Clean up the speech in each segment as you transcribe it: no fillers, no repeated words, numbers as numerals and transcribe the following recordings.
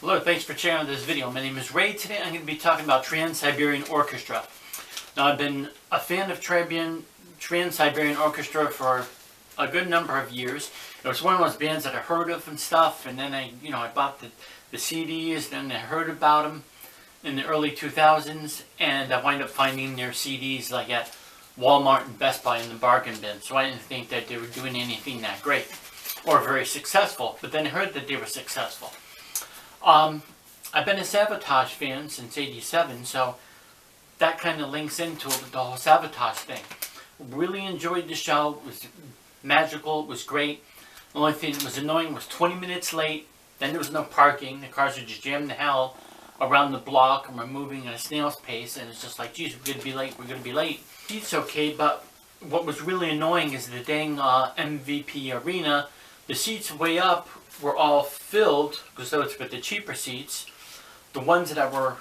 Hello, thanks for checking out this video. My name is Ray. Today I'm going to be talking about Trans-Siberian Orchestra. Now, I've been a fan of Trans-Siberian Orchestra for a good number of years. It was one of those bands that I heard of and stuff, and then I bought the CDs, then I heard about them in the early 2000s, and I wind up finding their CDs like at Walmart and Best Buy in the bargain bin. So I didn't think that they were doing anything that great or very successful, but then I heard that they were successful. I've been a Sabotage fan since '87, so that kind of links into the whole Sabotage thing. Really enjoyed the show. It was magical. It was great. The only thing that was annoying was 20 minutes late. Then there was no parking. The cars were just jammed to hell around the block, and we're moving at a snail's pace, and it's just like, geez, we're going to be late. We're going to be late. It's okay, but what was really annoying is the dang MVP arena. The seats way up were all filled, because those were the cheaper seats. The ones that were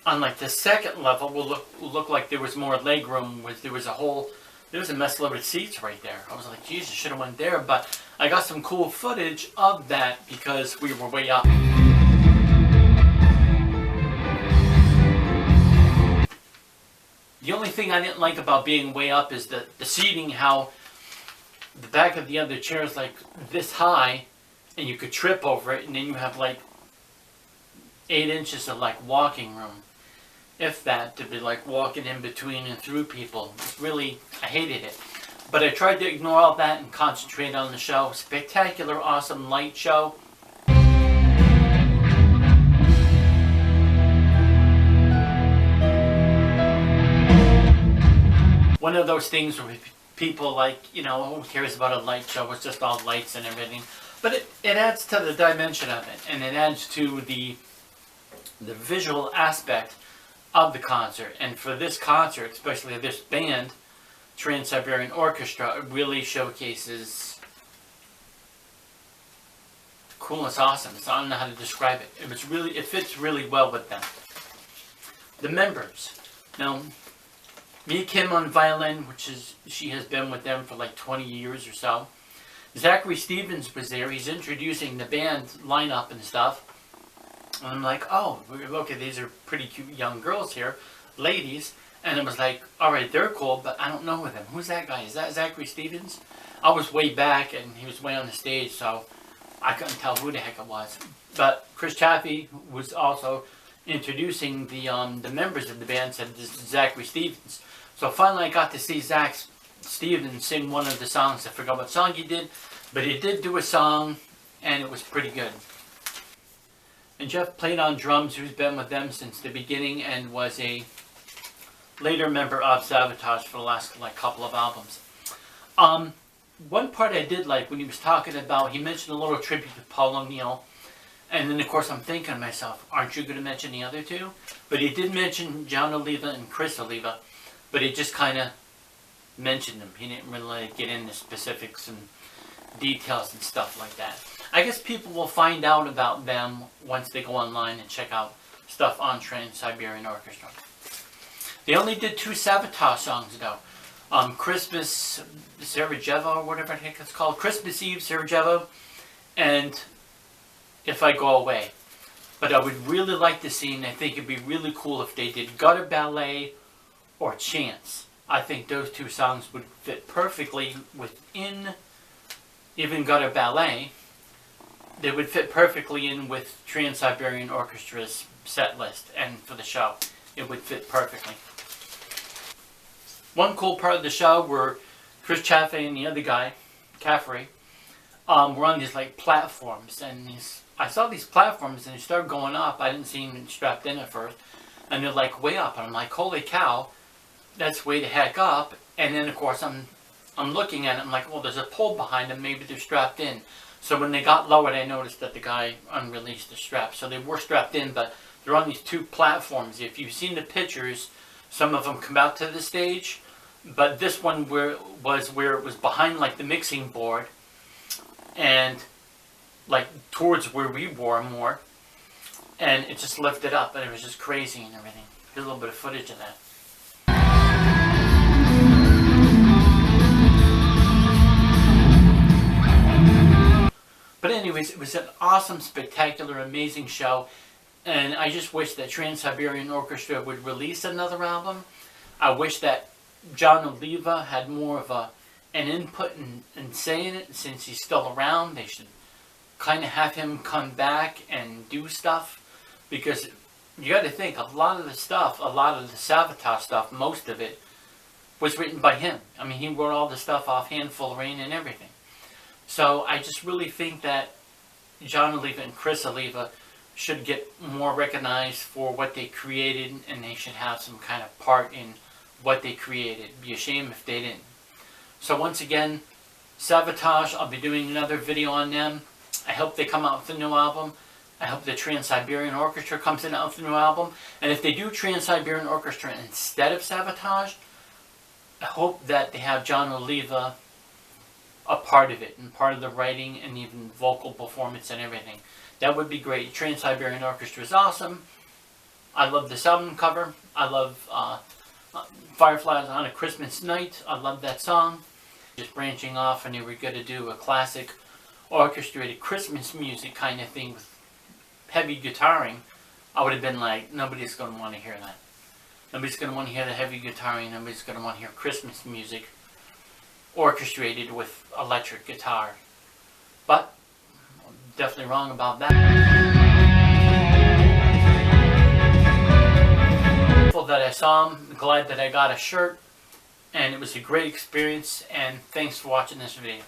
on like the second level will look like there was more leg room. There was a mess load of seats right there. I was like, geez, I should have went there. But I got some cool footage of that because we were way up. The only thing I didn't like about being way up is the seating, how the back of the other chair is like this high, and you could trip over it, and then you have like 8 inches of like walking room, if that, to be like walking in between and through people. It's really, I hated it. But I tried to ignore all that and concentrate on the show. Spectacular, awesome light show. One of those things where people like, who cares about a light show? It's just all lights and everything. But it adds to the dimension of it, and it adds to the visual aspect of the concert. And for this concert, especially this band, Trans-Siberian Orchestra, it really showcases coolness, awesome. I don't know how to describe it. It fits really well with them. The members. Now, Mia Kim on violin, she has been with them for like 20 years or so. Zachary Stevens was there. He's introducing the band lineup and stuff. And I'm like, oh, okay, these are pretty cute young girls here, ladies. And it was like, all right, they're cool, but I don't know them. Who's that guy? Is that Zachary Stevens? I was way back, and he was way on the stage, so I couldn't tell who the heck it was. But Chris Chaffee was also introducing the members of the band, said this is Zachary Stevens. So finally I got to see Zach Stevens sing one of the songs. I forgot what song he did, but he did do a song, and it was pretty good. And Jeff played on drums, who's been with them since the beginning and was a later member of Sabotage for the last couple of albums. One part I did like when he was talking about, he mentioned a little tribute to Paul O'Neill, and then of course I'm thinking to myself, aren't you going to mention the other two? But he did mention John Oliva and Chris Oliva, but he just kind of mentioned them. He didn't really get into specifics and details and stuff like that. I guess people will find out about them once they go online and check out stuff on Trans-Siberian Orchestra. They only did 2 Sabotage songs though. Christmas Sarajevo, or whatever the heck it's called. Christmas Eve Sarajevo, and If I Go Away. But I would really like to see, and I think it'd be really cool if they did Gutter Ballet or Chance. I think those 2 songs would fit perfectly within even Gutter Ballet. They would fit perfectly in with Trans-Siberian Orchestra's set list, and for the show, it would fit perfectly. One cool part of the show were Chris Chaffee and the other guy, Caffrey, were on these like platforms, and I saw these platforms and they started going up. I didn't see them strapped in at first, and they're like way up, and I'm like, holy cow, that's way the heck up. And then of course I'm looking at it, I'm like, well, there's a pole behind them, maybe they're strapped in. So when they got lowered, I noticed that the guy unreleased the strap. So they were strapped in, but they're on these 2 platforms. If you've seen the pictures, some of them come out to the stage, but this one was where it was behind like the mixing board and like towards where we were more, and it just lifted up, and it was just crazy and everything. Here's a little bit of footage of that. But anyways, it was an awesome, spectacular, amazing show. And I just wish that Trans-Siberian Orchestra would release another album. I wish that John Oliva had more of an input in saying it. Since he's still around, they should kind of have him come back and do stuff. Because you got to think, a lot of the Sabotage stuff, most of it, was written by him. I mean, he wrote all the stuff off Handful of Rain and everything. So I just really think that John Oliva and Chris Oliva should get more recognized for what they created, and they should have some kind of part in what they created. It'd be a shame if they didn't. So once again, Sabotage, I'll be doing another video on them. I hope they come out with a new album. I hope the Trans-Siberian Orchestra comes out with a new album. And if they do Trans-Siberian Orchestra instead of Sabotage, I hope that they have John Oliva a part of it, and part of the writing and even vocal performance and everything. That would be great. Trans-Siberian Orchestra is awesome. I love this album cover. I love Fireflies on a Christmas Night. I love that song. Just branching off, and they were going to do a classic orchestrated Christmas music kind of thing with heavy guitaring. I would have been like, nobody's going to want to hear that. Nobody's going to want to hear the heavy guitaring. Nobody's going to want to hear Christmas music orchestrated with electric guitar. But I'm definitely wrong about that. Grateful that I saw him. Glad that I got a shirt. And it was a great experience. And thanks for watching this video.